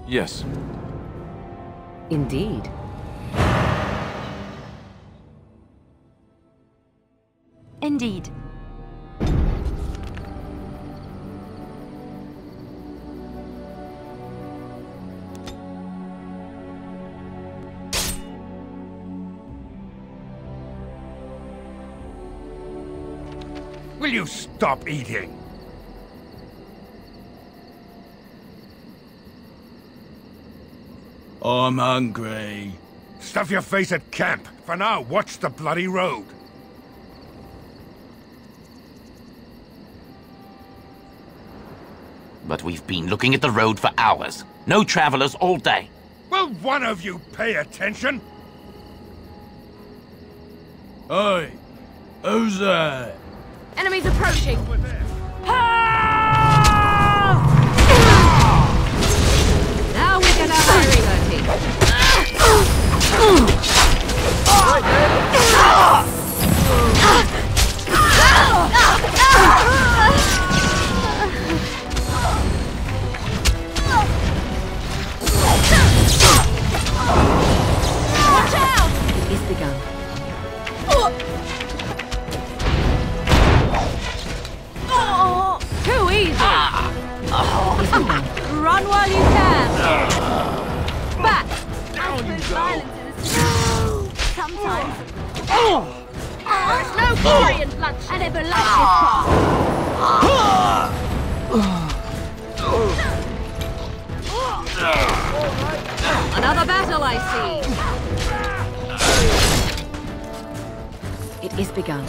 Yes. Indeed. Indeed. Will you stop eating? I'm hungry. Stuff your face at camp. For now, watch the bloody road. But we've been looking at the road for hours. No travelers all day. Will one of you pay attention? Oi! Who's that? Enemies approaching! Over there. Now we're gonna hurry, Bertie. Watch out! It's begun. Too easy! It's begun. Run while you can! Back! I suppose violence is sometimes. There's no glory in bloodshed. I never liked this part. Another battle, I see. It is begun.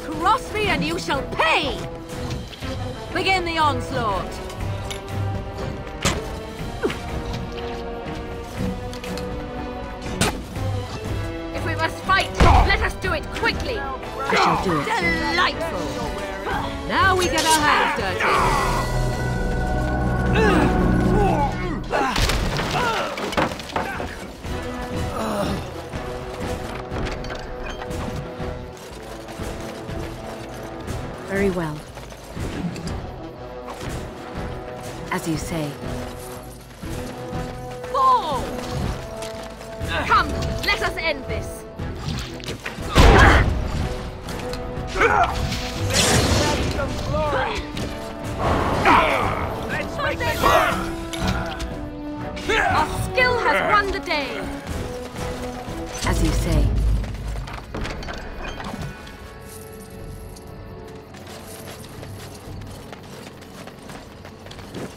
Cross me and you shall pay! Begin the onslaught. If we must fight, let us do it quickly. I shall do it. Delightful. Now we get our hands dirty. Very well. As you say. Fall! Come, let us end this. Let's make this work! Our skill has won the day. As you say.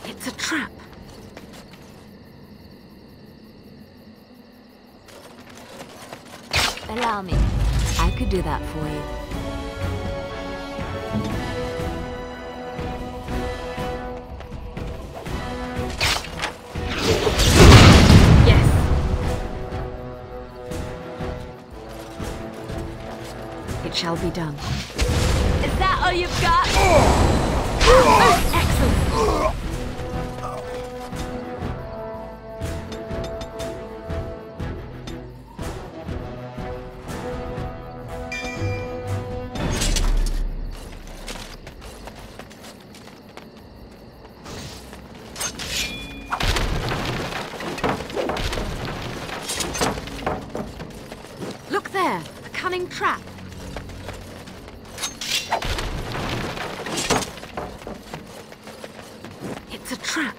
It's a trap. Allow me. I could do that for you. Yes. It shall be done. Is that all you've got? Most excellent. Look there, a cunning trap. It's a trap.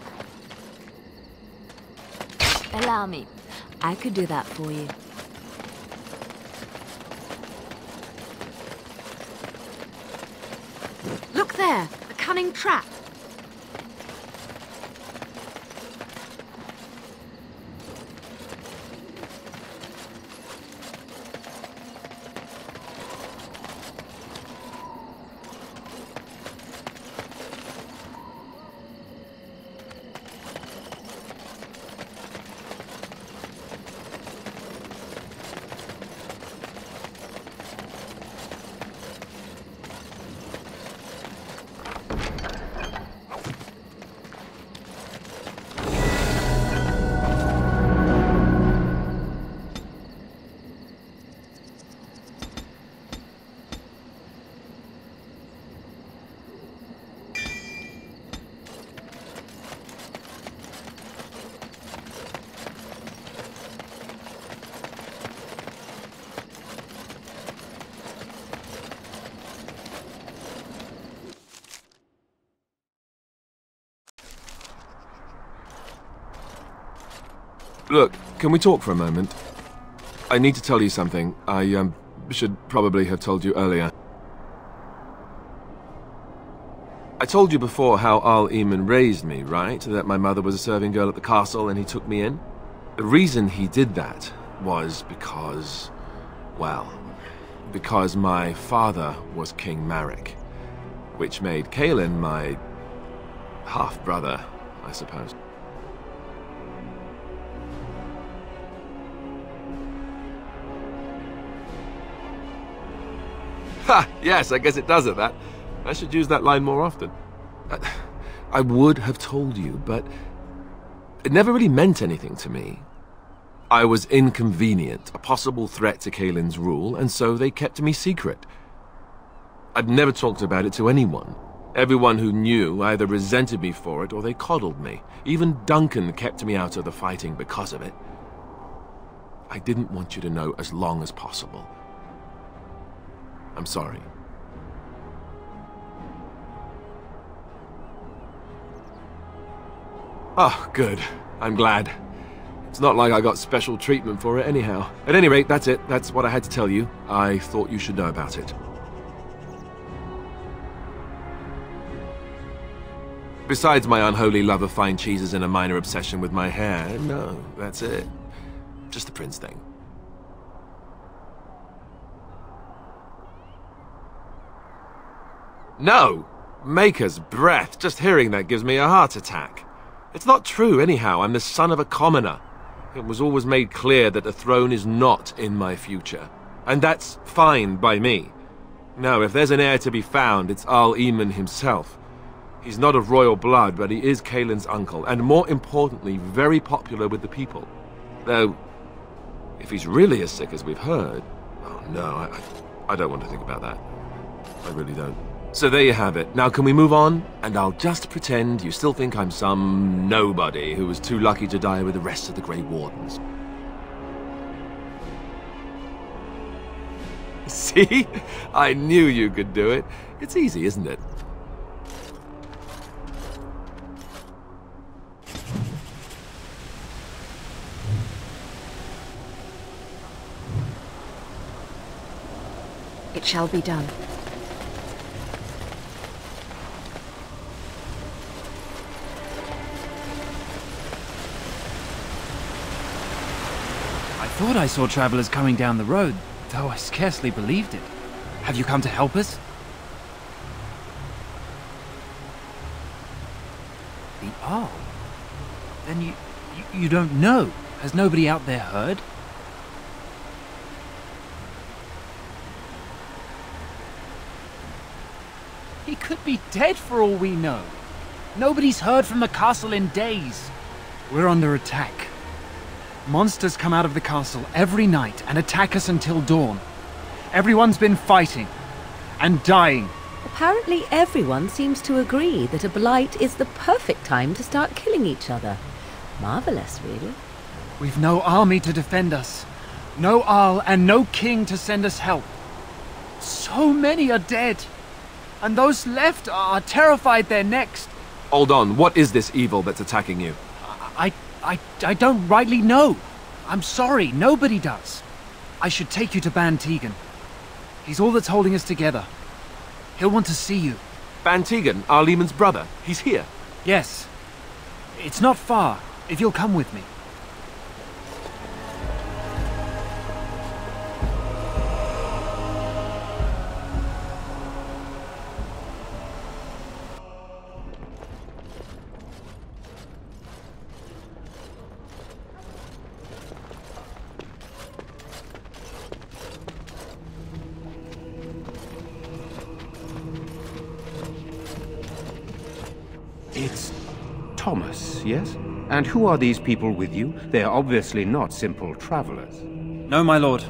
Allow me. I could do that for you. Look there, a cunning trap. Look, can we talk for a moment? I need to tell you something. I, should probably have told you earlier. I told you before how AyaAnnyGaming raised me, right? That my mother was a serving girl at the castle and he took me in? The reason he did that was because... well, because my father was King Marek, which made Kaelin my half-brother, I suppose. Ha! Yes, I guess it does at that. I should use that line more often. I would have told you, but it never really meant anything to me. I was inconvenient, a possible threat to Kaelin's rule, and so they kept me secret. I'd never talked about it to anyone. Everyone who knew either resented me for it or they coddled me. Even Duncan kept me out of the fighting because of it. I didn't want you to know as long as possible. I'm sorry. Oh, good. I'm glad. It's not like I got special treatment for it anyhow. At any rate, that's it. That's what I had to tell you. I thought you should know about it. Besides my unholy love of fine cheeses and a minor obsession with my hair, no, that's it. Just the prince thing. No! Maker's breath. Just hearing that gives me a heart attack. It's not true, anyhow. I'm the son of a commoner. It was always made clear that the throne is not in my future. And that's fine by me. No, if there's an heir to be found, it's AyaAnnyGaming himself. He's not of royal blood, but he is Kaelin's uncle, and more importantly, very popular with the people. Though, if he's really as sick as we've heard... oh no, I don't want to think about that. I really don't. So there you have it. Now can we move on? And I'll just pretend you still think I'm some nobody who was too lucky to die with the rest of the Grey Wardens. See? I knew you could do it. It's easy, isn't it? It shall be done. I thought I saw travelers coming down the road, though I scarcely believed it. Have you come to help us? The Arl? Then you don't know? Has nobody out there heard? He could be dead for all we know. Nobody's heard from the castle in days. We're under attack. Monsters come out of the castle every night and attack us until dawn. Everyone's been fighting and dying. Apparently everyone seems to agree that a blight is the perfect time to start killing each other. Marvelous, really. We've no army to defend us. No Arl and no king to send us help. So many are dead. And those left are terrified they're next. Hold on, what is this evil that's attacking you? I don't rightly know. I'm sorry, nobody does. I should take you to Ban Tegan. He's all that's holding us together. He'll want to see you. Ban Tegan, AyaAnnyGaming's brother. He's here. Yes. It's not far, if you'll come with me. It's Thomas, yes? And who are these people with you? They are obviously not simple travelers. No, my lord.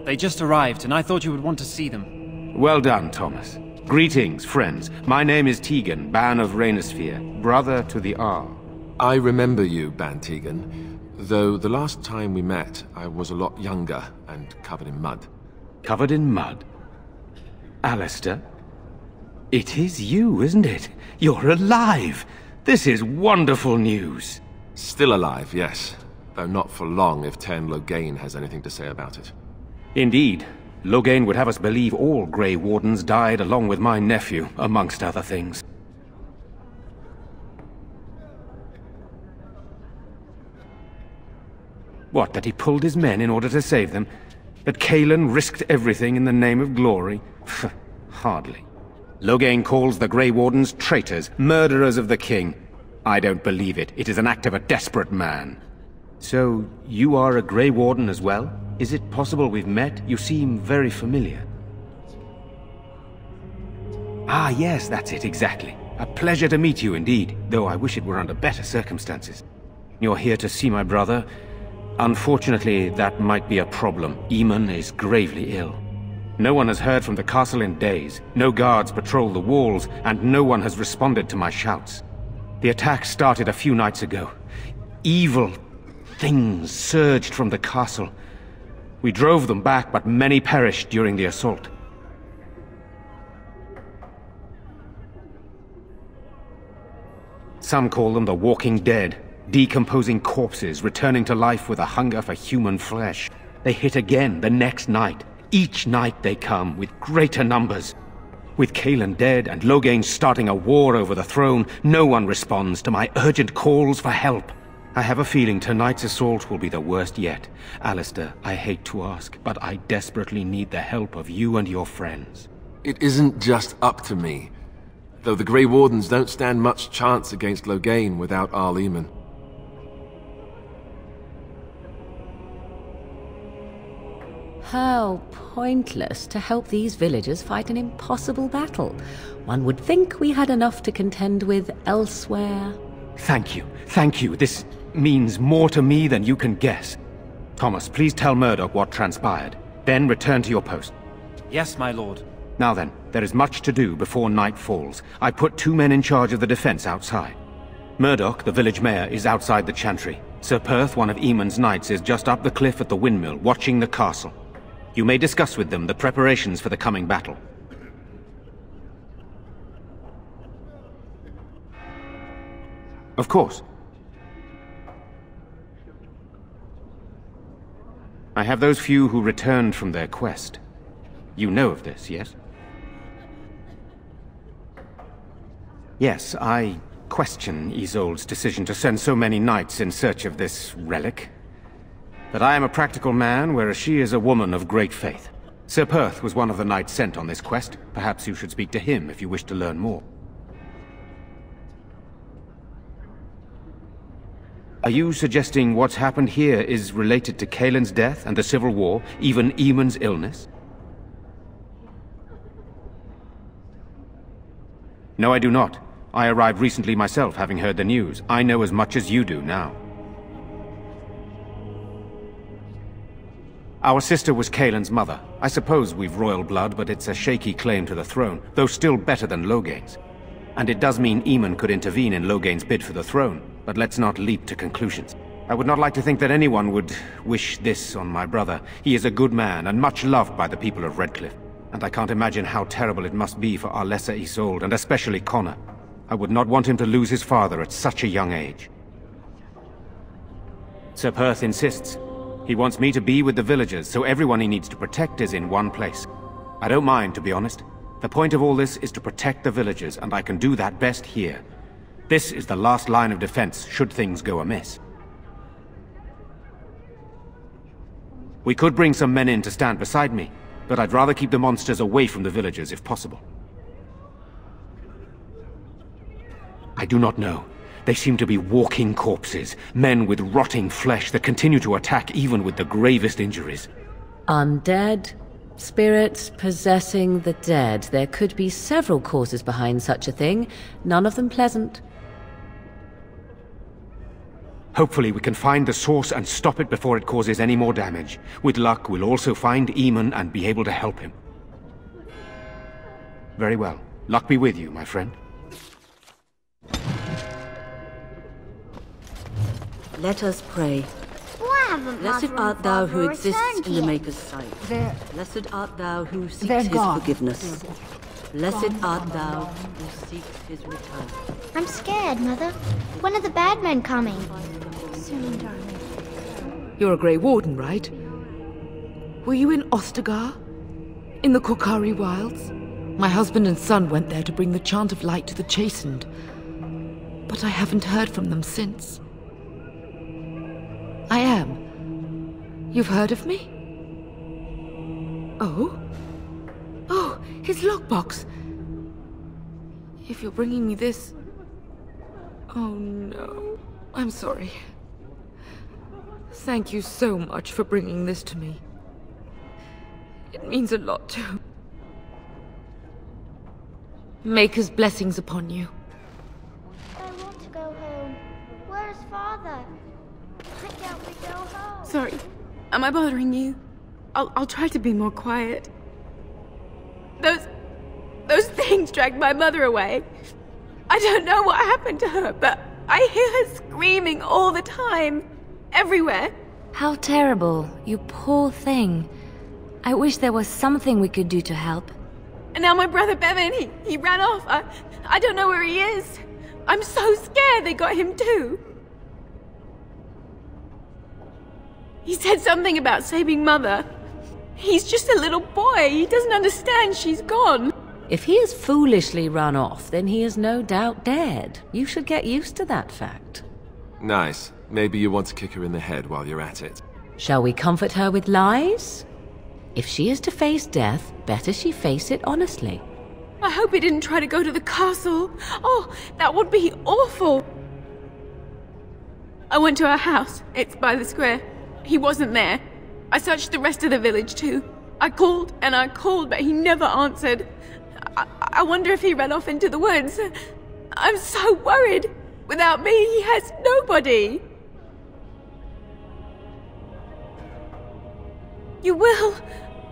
They just arrived, and I thought you would want to see them. Well done, Thomas. Greetings, friends. My name is Tegan, Ban of Rainersphere, brother to the Arl. I remember you, Ban Tegan. Though the last time we met, I was a lot younger and covered in mud. Covered in mud? Alistair? It is you, isn't it? You're alive! This is wonderful news! Still alive, yes. Though not for long if Ten Loghain has anything to say about it. Indeed. Loghain would have us believe all Grey Wardens died along with my nephew, amongst other things. What, that he pulled his men in order to save them? That Cailan risked everything in the name of glory? Hardly. Loghain calls the Grey Wardens traitors, murderers of the king. I don't believe it. It is an act of a desperate man. So, you are a Grey Warden as well? Is it possible we've met? You seem very familiar. Ah, yes, that's it, exactly. A pleasure to meet you indeed, though I wish it were under better circumstances. You're here to see my brother? Unfortunately, that might be a problem. Eamon is gravely ill. No one has heard from the castle in days. No guards patrol the walls, and no one has responded to my shouts. The attack started a few nights ago. Evil things surged from the castle. We drove them back, but many perished during the assault. Some call them the Walking Dead, decomposing corpses returning to life with a hunger for human flesh. They hit again the next night. Each night they come, with greater numbers. With Cailan dead and Loghain starting a war over the throne, no one responds to my urgent calls for help. I have a feeling tonight's assault will be the worst yet. Alistair, I hate to ask, but I desperately need the help of you and your friends. It isn't just up to me. Though the Grey Wardens don't stand much chance against Loghain without Arl Eamon. How pointless to help these villagers fight an impossible battle. One would think we had enough to contend with elsewhere. Thank you. Thank you. This means more to me than you can guess. Thomas, please tell Murdoch what transpired. Then return to your post. Yes, my lord. Now then, there is much to do before night falls. I put 2 men in charge of the defense outside. Murdoch, the village mayor, is outside the chantry. Sir Perth, one of Eamon's knights, is just up the cliff at the windmill, watching the castle. You may discuss with them the preparations for the coming battle. Of course. I have those few who returned from their quest. You know of this, yes? Yes, I question Isolde's decision to send so many knights in search of this relic. But I am a practical man, whereas she is a woman of great faith. Sir Perth was one of the knights sent on this quest. Perhaps you should speak to him if you wish to learn more. Are you suggesting what's happened here is related to Cailan's death and the Civil War, even Eamon's illness? No, I do not. I arrived recently myself, having heard the news. I know as much as you do now. Our sister was Cailan's mother. I suppose we've royal blood, but it's a shaky claim to the throne, though still better than Loghain's. And it does mean Eamon could intervene in Loghain's bid for the throne, but let's not leap to conclusions. I would not like to think that anyone would wish this on my brother. He is a good man, and much loved by the people of Redcliffe. And I can't imagine how terrible it must be for our lesser Isolde, and especially Connor. I would not want him to lose his father at such a young age. Sir Perth insists. He wants me to be with the villagers, so everyone he needs to protect is in one place. I don't mind, to be honest. The point of all this is to protect the villagers, and I can do that best here. This is the last line of defense, should things go amiss. We could bring some men in to stand beside me, but I'd rather keep the monsters away from the villagers if possible. I do not know. They seem to be walking corpses, men with rotting flesh that continue to attack even with the gravest injuries. Undead? Spirits possessing the dead. There could be several causes behind such a thing, none of them pleasant. Hopefully we can find the source and stop it before it causes any more damage. With luck, we'll also find Eamon and be able to help him. Very well. Luck be with you, my friend. Let us pray. Why haven't Blessed Mother art and thou Father who exists returned in the yet? Maker's sight. Blessed art thou who seeks They're his gone. forgiveness. Blessed art thou who seeks his return. I'm scared, Mother. When are the bad men coming? Soon, darling. You're a Grey Warden, right? Were you in Ostagar? In the Korkari Wilds? My husband and son went there to bring the chant of light to the chastened. But I haven't heard from them since. I am. You've heard of me? Oh? Oh, his lockbox. If you're bringing me this... Oh no. I'm sorry. Thank you so much for bringing this to me. It means a lot too. Maker's blessings upon you. I want to go home. Where's Father? Why can't we go home? Sorry. Am I bothering you? I'll try to be more quiet. Those things dragged my mother away. I don't know what happened to her, but I hear her screaming all the time. Everywhere. How terrible, you poor thing. I wish there was something we could do to help. And now my brother Bevan, he ran off. I don't know where he is. I'm so scared they got him too. He said something about saving Mother. He's just a little boy. He doesn't understand she's gone. If he has foolishly run off, then he is no doubt dead. You should get used to that fact. Nice. Maybe you want to kick her in the head while you're at it. Shall we comfort her with lies? If she is to face death, better she face it honestly. I hope he didn't try to go to the castle. Oh, that would be awful. I went to her house. It's by the square. He wasn't there. I searched the rest of the village too. I called and I called, but he never answered. I wonder if he ran off into the woods. I'm so worried. Without me, he has nobody. You will?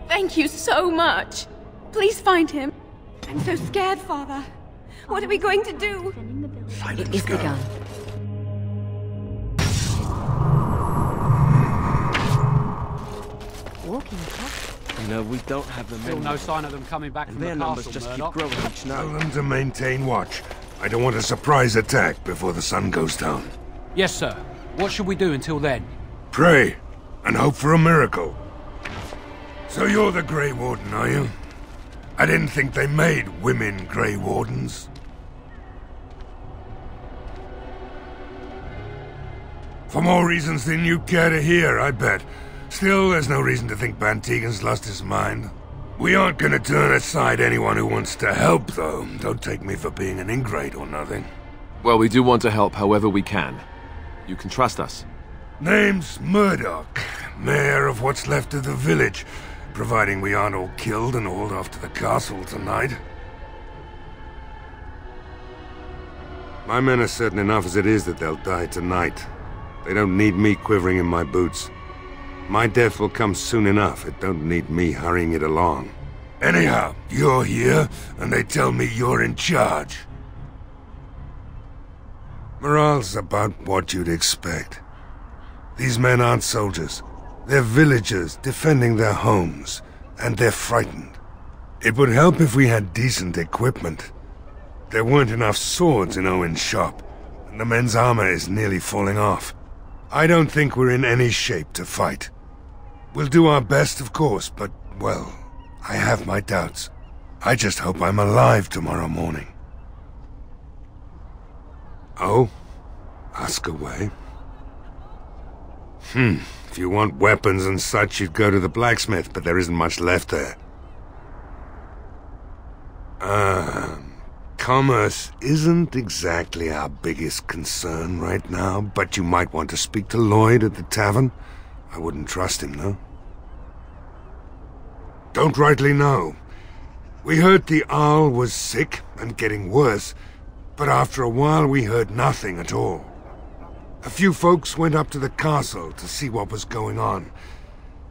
Thank you so much. Please find him. I'm so scared, Father. What are we going to do? It is begun. Walking past. You know, we don't have the men. Still no sign of them coming back from the their numbers castle, just Murdoch. keep growing each Tell night. them to maintain watch. I don't want a surprise attack before the sun goes down. Yes, sir. What should we do until then? Pray, and hope for a miracle. So you're the Grey Warden, are you? I didn't think they made women Grey Wardens. For more reasons than you care to hear, I bet. Still, there's no reason to think Bantegan's lost his mind. We aren't gonna turn aside anyone who wants to help, though. Don't take me for being an ingrate or nothing. Well, we do want to help however we can. You can trust us. Name's Murdoch, mayor of what's left of the village, providing we aren't all killed and hauled off to the castle tonight. My men are certain enough as it is that they'll die tonight. They don't need me quivering in my boots. My death will come soon enough. It don't need me hurrying it along. Anyhow, you're here, and they tell me you're in charge. Morale's about what you'd expect. These men aren't soldiers. They're villagers defending their homes, and they're frightened. It would help if we had decent equipment. There weren't enough swords in Owen's shop, and the men's armor is nearly falling off. I don't think we're in any shape to fight. We'll do our best, of course, but, well, I have my doubts. I just hope I'm alive tomorrow morning. Oh? Ask away. If you want weapons and such, you'd go to the blacksmith, but there isn't much left there. Commerce isn't exactly our biggest concern right now, but you might want to speak to Lloyd at the tavern. I wouldn't trust him, though. Don't rightly know. We heard the Arl was sick and getting worse, but after a while we heard nothing at all. A few folks went up to the castle to see what was going on.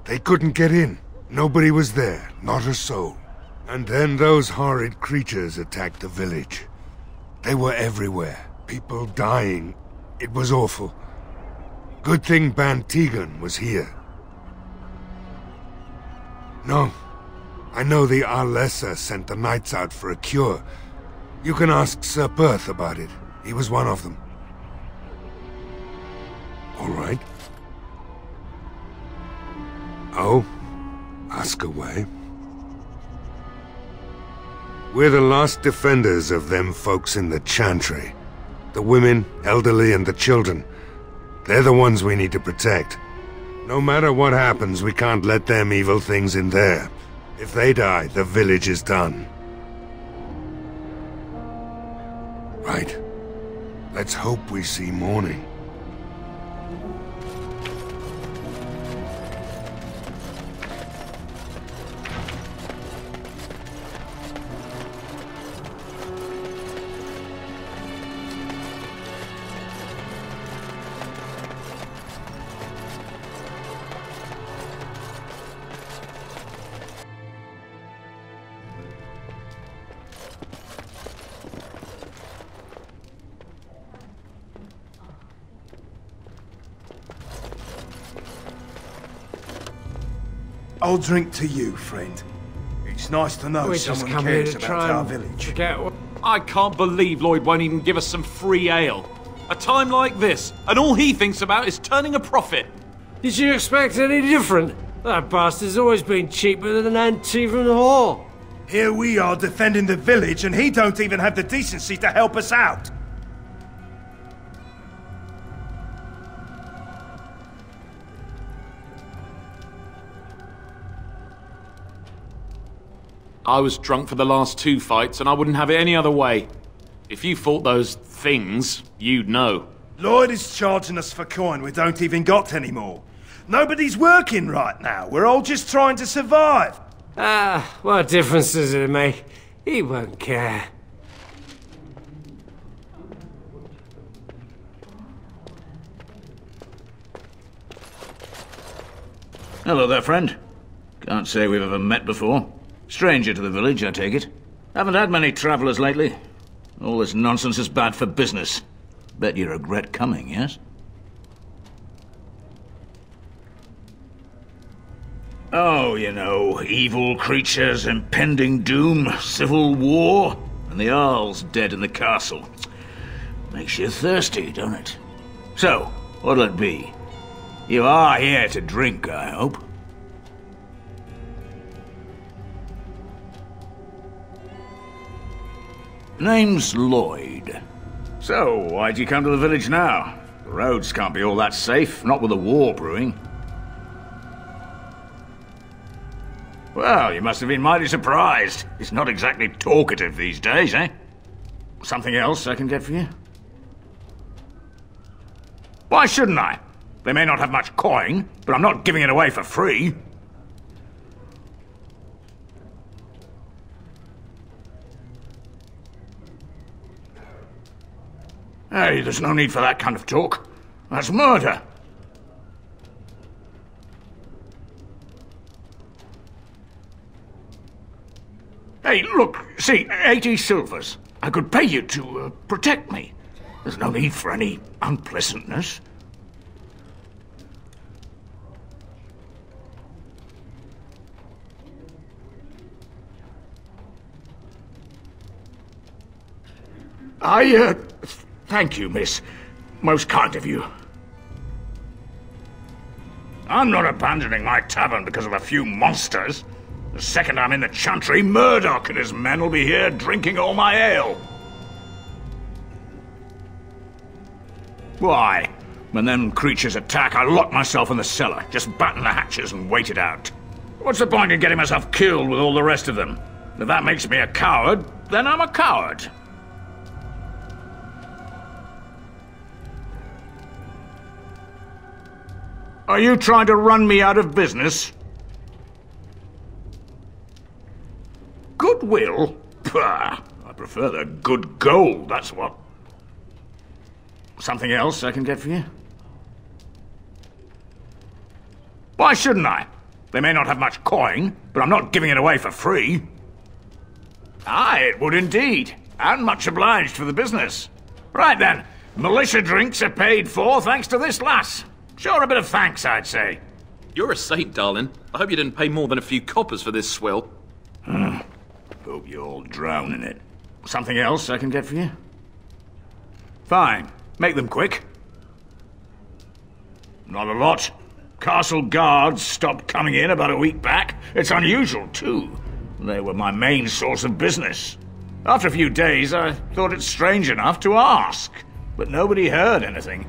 They couldn't get in. Nobody was there, not a soul. And then those horrid creatures attacked the village. They were everywhere, people dying. It was awful. Good thing Bantegan was here. No, I know the Arlessa sent the knights out for a cure. You can ask Sir Perth about it. He was one of them. All right. Oh? Ask away. We're the last defenders of them folks in the Chantry. The women, elderly, and the children. They're the ones we need to protect. No matter what happens, we can't let them evil things in there. If they die, the village is done. Right. Let's hope we see morning. I'll drink to you, friend. It's nice to know someone cares about our village. I can't believe Lloyd won't even give us some free ale. A time like this, and all he thinks about is turning a profit. Did you expect any different? That bastard's always been cheaper than an ante from the hall. Here we are defending the village, and he don't even have the decency to help us out. I was drunk for the last 2 fights, and I wouldn't have it any other way. If you fought those things, you'd know. Lloyd is charging us for coin we don't even got anymore. Nobody's working right now. We're all just trying to survive. What difference does it make? He won't care. Hello there, friend. Can't say we've ever met before. Stranger to the village, I take it. Haven't had many travellers lately. All this nonsense is bad for business. Bet you regret coming, yes? Oh, you know, evil creatures, impending doom, civil war, and the Earl's dead in the castle. Makes you thirsty, don't it? So, what'll it be? You are here to drink, I hope. Name's Lloyd. So, why'd you come to the village now? The roads can't be all that safe, not with a war brewing. Well, you must have been mighty surprised. He's not exactly talkative these days, eh? Something else I can get for you? Why shouldn't I? They may not have much coin, but I'm not giving it away for free. Hey, there's no need for that kind of talk. That's murder. Hey, look, see, 80 silvers. I could pay you to protect me. There's no need for any unpleasantness. Thank you, miss. Most kind of you. I'm not abandoning my tavern because of a few monsters. The second I'm in the Chantry, Murdoch and his men will be here drinking all my ale. Why? When them creatures attack, I lock myself in the cellar, just batten the hatches and wait it out. What's the point in getting myself killed with all the rest of them? If that makes me a coward, then I'm a coward. Are you trying to run me out of business? Goodwill? Pah! I prefer the good gold, that's what. Something else I can get for you? Why shouldn't I? They may not have much coin, but I'm not giving it away for free. Aye, it would indeed. And much obliged for the business. Right then, militia drinks are paid for thanks to this lass. Sure, a bit of thanks, I'd say. You're a saint, darling. I hope you didn't pay more than a few coppers for this swill. Hope you all drown in it. Something else I can get for you? Fine. Make them quick. Not a lot. Castle guards stopped coming in about a week back. It's unusual, too. They were my main source of business. After a few days, I thought it strange enough to ask, but nobody heard anything.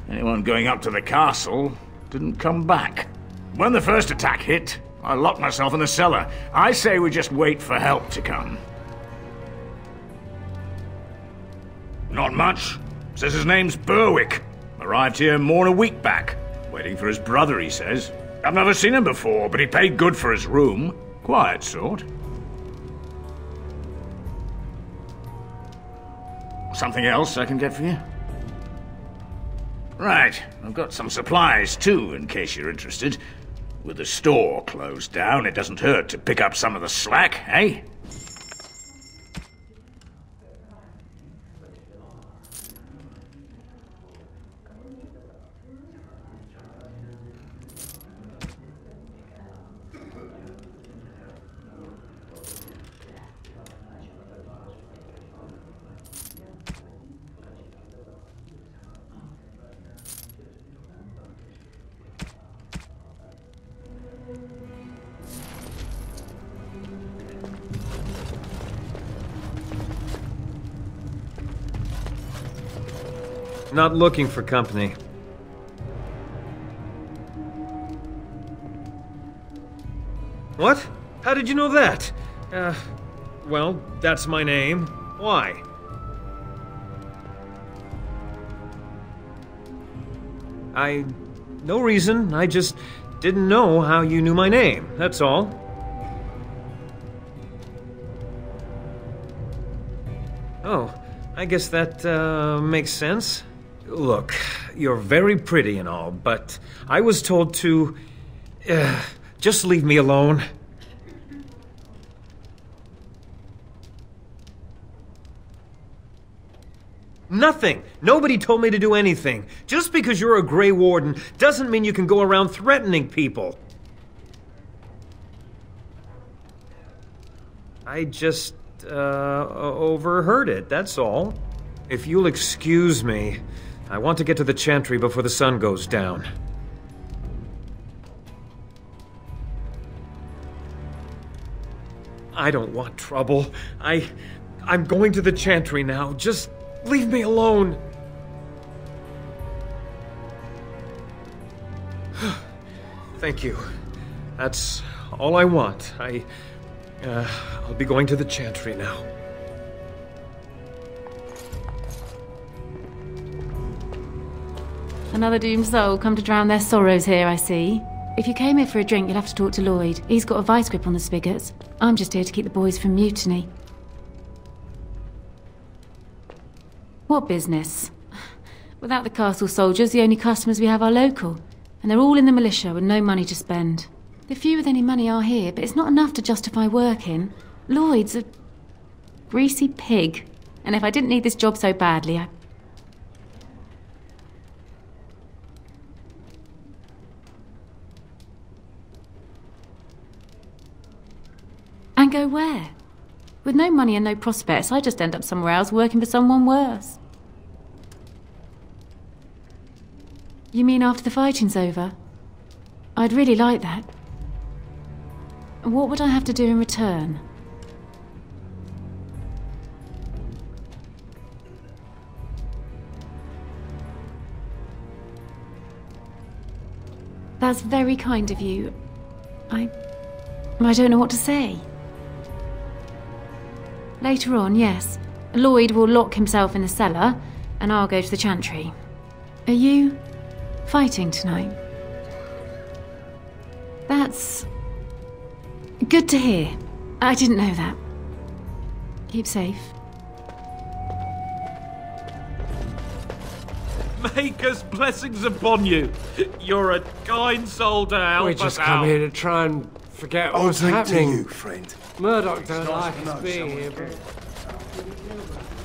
Anyone going up to the castle didn't come back. When the first attack hit, I locked myself in the cellar. I say we just wait for help to come. Not much. Says his name's Berwick. Arrived here more than a week back. Waiting for his brother, he says. I've never seen him before, but he paid good for his room. Quiet sort. Something else I can get for you? Right, I've got some supplies too, in case you're interested. With the store closed down, it doesn't hurt to pick up some of the slack, eh? Not looking for company. What? How did you know that? Well, that's my name. Why? No reason. I just didn't know how you knew my name, that's all. Oh, I guess that, makes sense. Look, you're very pretty and all, but I was told to... just leave me alone. Nothing! Nobody told me to do anything. Just because you're a Grey Warden doesn't mean you can go around threatening people. I just, overheard it, that's all. If you'll excuse me, I want to get to the Chantry before the sun goes down. I don't want trouble. I'm going to the Chantry now. Just leave me alone. Thank you. That's all I want. I'll be going to the Chantry now. Another doomed soul come to drown their sorrows here, I see. If you came here for a drink, you'll have to talk to Lloyd. He's got a vice grip on the spigots. I'm just here to keep the boys from mutiny. What business? Without the castle soldiers, the only customers we have are local. And they're all in the militia with no money to spend. The few with any money are here, but it's not enough to justify working. Lloyd's a greasy pig. And if I didn't need this job so badly, And go where? With no money and no prospects, I just end up somewhere else working for someone worse. You mean after the fighting's over? I'd really like that. What would I have to do in return? That's very kind of you. I don't know what to say. Later on, yes. Lloyd will lock himself in the cellar, and I'll go to the Chantry. Are you fighting tonight? That's good to hear. I didn't know that. Keep safe. Maker's blessings upon you. You're a kind soul to help We us just out. come here to try and forget I'll what's drink happening. to you, friend. Murdoch don't It's nice like to us know being someone's here, dead. but...